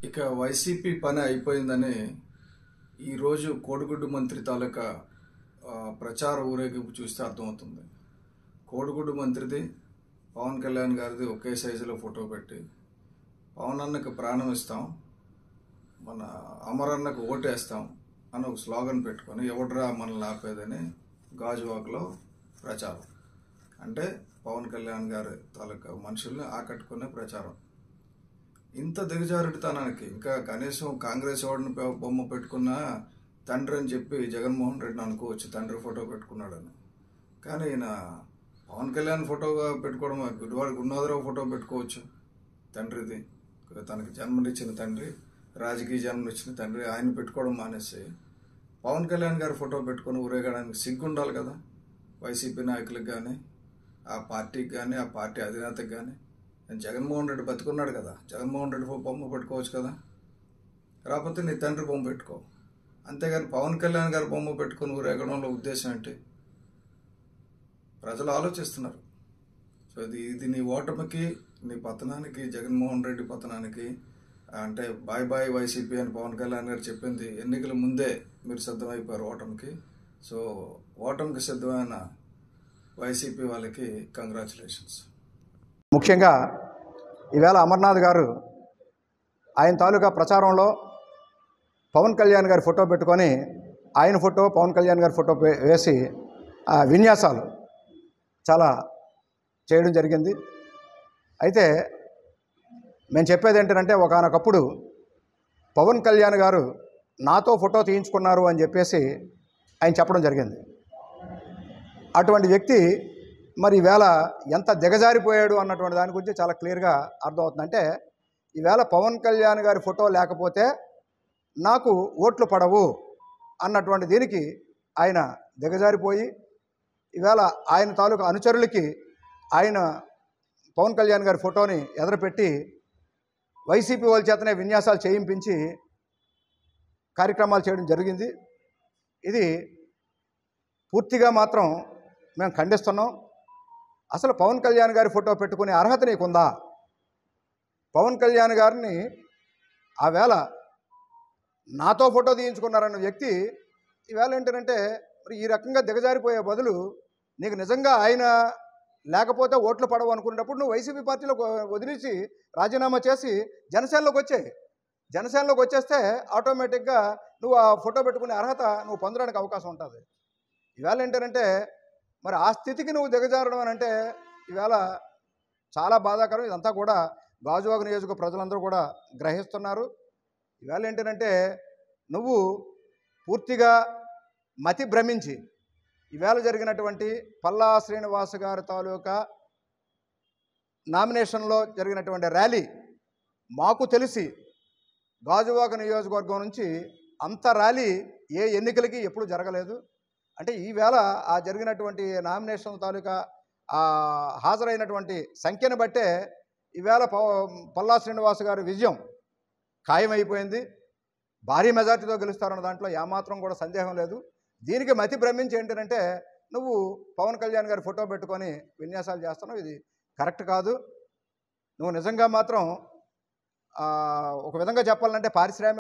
ఇక వైసీపీ పని అయిపోయిందని ఈరోజు కోడిగుడ్డు మంత్రి తాలూకా ప్రచార ఊరేగింపు చూస్తే అర్థమవుతుంది. కోడిగుడ్డు మంత్రిది పవన్ కళ్యాణ్ గారిది ఒకే సైజులో ఫోటో పెట్టి పవన్ అన్నకు ప్రాణం ఇస్తాం, మన అమరన్నకు ఓటేస్తాం అని ఒక స్లోగన్ పెట్టుకొని ఎవడ్రా మనల్ని ఆపేదని గాజువాకలో ప్రచారం. అంటే పవన్ కళ్యాణ్ గారి తాలూకా మనుషుల్ని ఆకట్టుకునే ప్రచారం. ఇంత దిగజారుడితనానికి ఇంకా కనీసం కాంగ్రెస్ వాడిని బొమ్మ పెట్టుకున్న తండ్రి అని చెప్పి జగన్మోహన్ రెడ్డిని అనుకోవచ్చు, తండ్రి ఫోటో పెట్టుకున్నాడని. కానీ ఈయన పవన్ కళ్యాణ్ ఫోటోగా పెట్టుకోవడం, గుడివాడి గురునాథరావు ఫోటో పెట్టుకోవచ్చు తండ్రిది, తనకి జన్మనిచ్చిన తండ్రి, రాజకీయ జన్మనిచ్చిన తండ్రి, ఆయన పెట్టుకోవడం మానేసి పవన్ కళ్యాణ్ గారి ఫోటో పెట్టుకొని ఊరేగడానికి సిగ్గుండాలి కదా వైసీపీ నాయకులకు కానీ, ఆ పార్టీకి కానీ, ఆ పార్టీ అధినేతకు కానీ. జగన్మోహన్ రెడ్డి బతుకున్నాడు కదా, జగన్మోహన్ రెడ్డి బొమ్మ పెట్టుకోవచ్చు కదా, రాకపోతే నీ తండ్రి బొమ్మ పెట్టుకో. అంతేగాని పవన్ కళ్యాణ్ గారి బొమ్మ పెట్టుకుని ఊరేగడంలో ఉద్దేశం ఏంటి? ప్రజలు ఆలోచిస్తున్నారు. సో ఇది నీ ఓటమికి, నీ పతనానికి, జగన్మోహన్ రెడ్డి పతనానికి అంటే బాయ్ బాయ్ వైసీపీ అని పవన్ కళ్యాణ్ గారు చెప్పింది ఎన్నికల ముందే మీరు సిద్ధమైపోయారు ఓటమికి. సో ఓటమికి సిద్ధమైన వైసీపీ వాళ్ళకి కంగ్రాచులేషన్స్. ముఖ్యంగా ఈవేళ అమర్నాథ్ గారు ఆయన తాలూకా ప్రచారంలో పవన్ కళ్యాణ్ గారి ఫోటో పెట్టుకొని ఆయన ఫోటో పవన్ కళ్యాణ్ గారి ఫోటో వేసి ఆ విన్యాసాలు చాలా చేయడం జరిగింది. అయితే మేము చెప్పేది ఏంటంటే, ఒకానొకప్పుడు పవన్ కళ్యాణ్ గారు నాతో ఫోటో తీయించుకున్నారు అని చెప్పేసి ఆయన చెప్పడం జరిగింది. అటువంటి వ్యక్తి మరి ఈవేళ ఎంత దిగజారిపోయాడు అన్నటువంటి దాని గురించి చాలా క్లియర్గా అర్థమవుతుంది. అంటే ఈవేళ పవన్ కళ్యాణ్ గారి ఫోటో లేకపోతే నాకు ఓట్లు పడవు అన్నటువంటి దీనికి ఆయన దిగజారిపోయి ఈవేళ ఆయన తాలూకా అనుచరులకి ఆయన పవన్ కళ్యాణ్ గారి ఫోటోని ఎదురుపెట్టి వైసీపీ వాళ్ళ చేతనే విన్యాసాలు చేయింపించి కార్యక్రమాలు చేయడం జరిగింది. ఇది పూర్తిగా మాత్రం మేము ఖండిస్తున్నాం. అసలు పవన్ కళ్యాణ్ గారి ఫోటో పెట్టుకునే అర్హత నీకుందా? పవన్ కళ్యాణ్ గారిని ఆ వేళ నాతో ఫోటో తీయించుకున్నారన్న వ్యక్తి ఈవేళ ఏంటంటే మరి ఈ రకంగా దిగజారిపోయే బదులు నీకు నిజంగా ఆయన లేకపోతే ఓట్లు పడవు అనుకునేటప్పుడు నువ్వు వైసీపీ పార్టీలో వదిలేసి రాజీనామా చేసి జనసేనలోకి వచ్చాయి. జనసేనలోకి వచ్చేస్తే ఆటోమేటిక్గా నువ్వు ఆ ఫోటో పెట్టుకునే అర్హత నువ్వు పొందడానికి అవకాశం ఉంటుంది. ఈవేళ ఏంటంటే మరి ఆ స్థితికి నువ్వు దిగజారడం అని అంటే ఈవేళ చాలా బాధాకరం. ఇదంతా కూడా గాజువాక నియోజక ప్రజలందరూ కూడా గ్రహిస్తున్నారు. ఈవేళ ఏంటంటే నువ్వు పూర్తిగా మతి భ్రమించి ఈవేళ జరిగినటువంటి పల్లా శ్రీనివాస్ గారి తాలూకా నామినేషన్లో జరిగినటువంటి ర్యాలీ మాకు తెలిసి గాజువాక నియోజకవర్గం నుంచి అంత ర్యాలీ ఏ ఎన్నికలకి ఎప్పుడు జరగలేదు. అంటే ఈవేళ ఆ జరిగినటువంటి నామినేషన్ తాలూకా హాజరైనటువంటి సంఖ్యను బట్టే ఈవేళ పల్లా శ్రీనివాస్ గారి విజయం ఖాయమైపోయింది. భారీ మెజార్టీతో గెలుస్తారన్న దాంట్లో ఏమాత్రం కూడా సందేహం లేదు. దీనికి మతి భ్రమించి ఏంటంటే నువ్వు పవన్ కళ్యాణ్ గారి ఫోటో పెట్టుకొని విన్యాసాలు చేస్తున్నావు. ఇది కరెక్ట్ కాదు. నువ్వు నిజంగా మాత్రం ఒక విధంగా చెప్పాలంటే పారిశ్రామిక